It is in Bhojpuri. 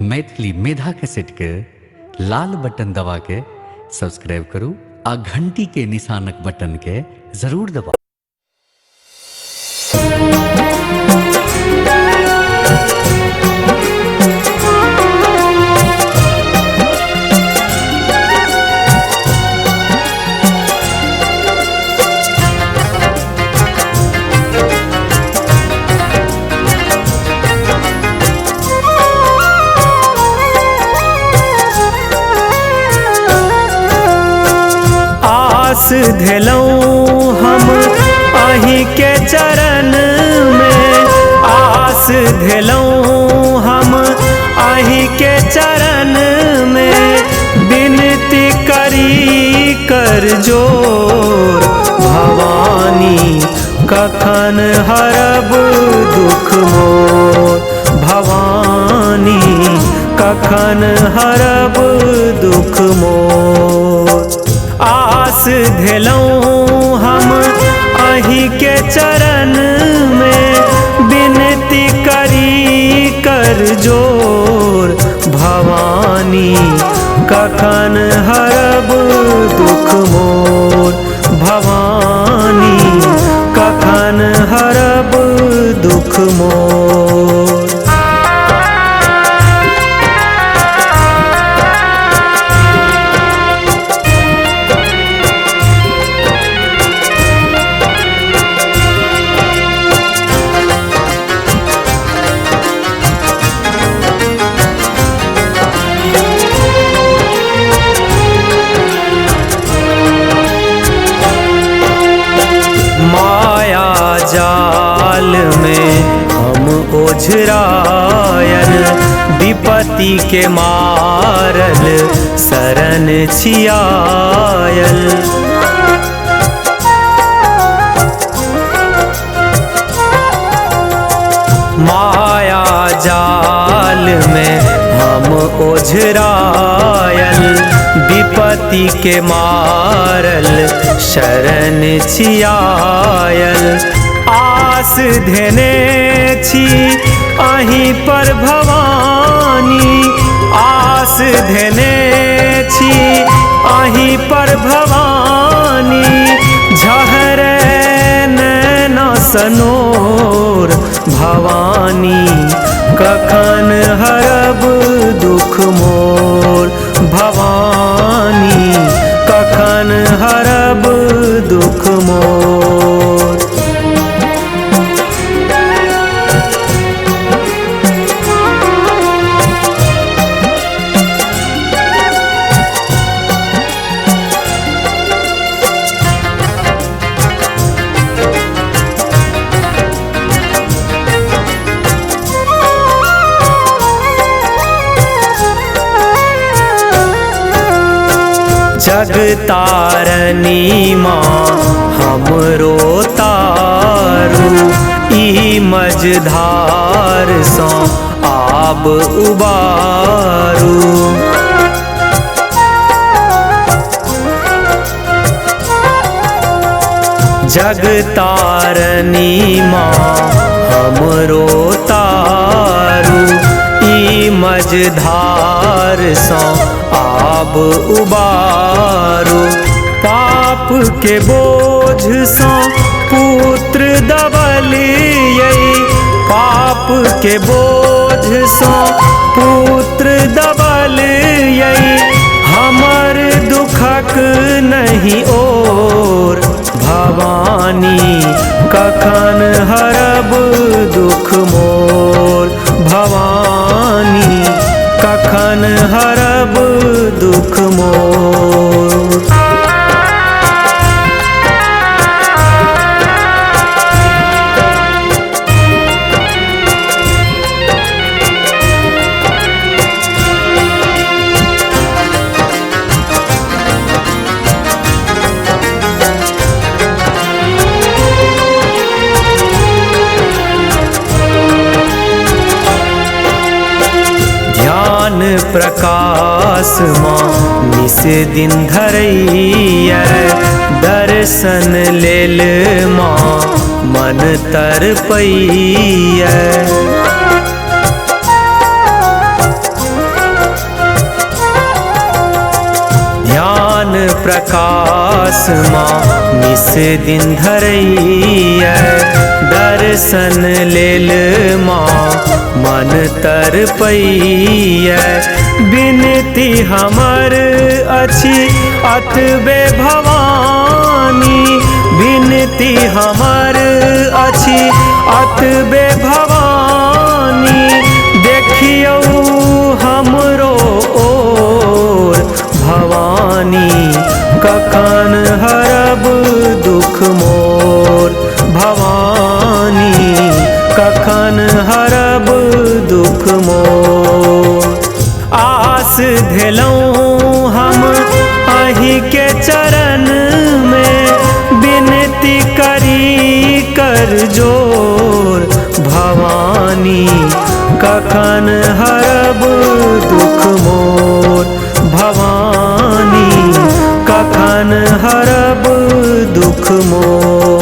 मैथिली मेधा कैसेट के लाल बटन दबा के सब्सक्राइब करू आ घंटी के निशानक बटन के जरूर दबाऊ। आस धेलौं हम अहीं के चरण में, आस धेलौं हम अहीं के चरण में, विनती करी कर जोर भवानी कखन हरब दुख मोर, भवानी कखन हरब दुख मोर। आस धेलौं हम अहीं के चरण में, विनती करी कर जोर भवानी कखन हरब दुख मोर, भवानी कखन हरब दुख मोर। माया जाल में हम ओझरायल, विपत्ति के मारल शरण छियायल। माया जाल में हम ओझरायल, विपत्ति के मारल शरण छियायल। आस धेने छी अहीं पर भवानी, आस धेने छी अहीं पर भवानी, झहरे नैना सनोर भवानी कखन हरब दुख मोर, भवानी कखन हरब दुख मोर। जगतारनी माँ हमरो तारू, ई मझधार सँ आब उबारू। जगतारनी माँ हमरो तारू, ई मझधार सँ आब उबारू। पाप के बोझ सँ पुत्र दबलियै, पाप के बोझ सँ पुत्र दबलियै, हमर दुखक नहीं ओर भवानी कखन हरब दुख मोर, भवानी कखन हरब दुख मोर। ज्ञान प्रकाश माँ निस दिन धरैया, दर्शन लेल माँ मन तरपैया। प्रकाश माँ निस दिन धरैया दर्शन लेल माँ मन तरपैया बिनती हमर अछि अतबे भवानी बिनती हमर अछि अतबे भवानी देखियौ हमरो ओर भवानी कखन हरब दुख मोर भवानी कखन हरब दुख मोर आस धेलौं हम अहि के चरण में बिनती करी कर जोर भवानी कखन हरब दुख मोर भवानी कखन हरब दुख मोर।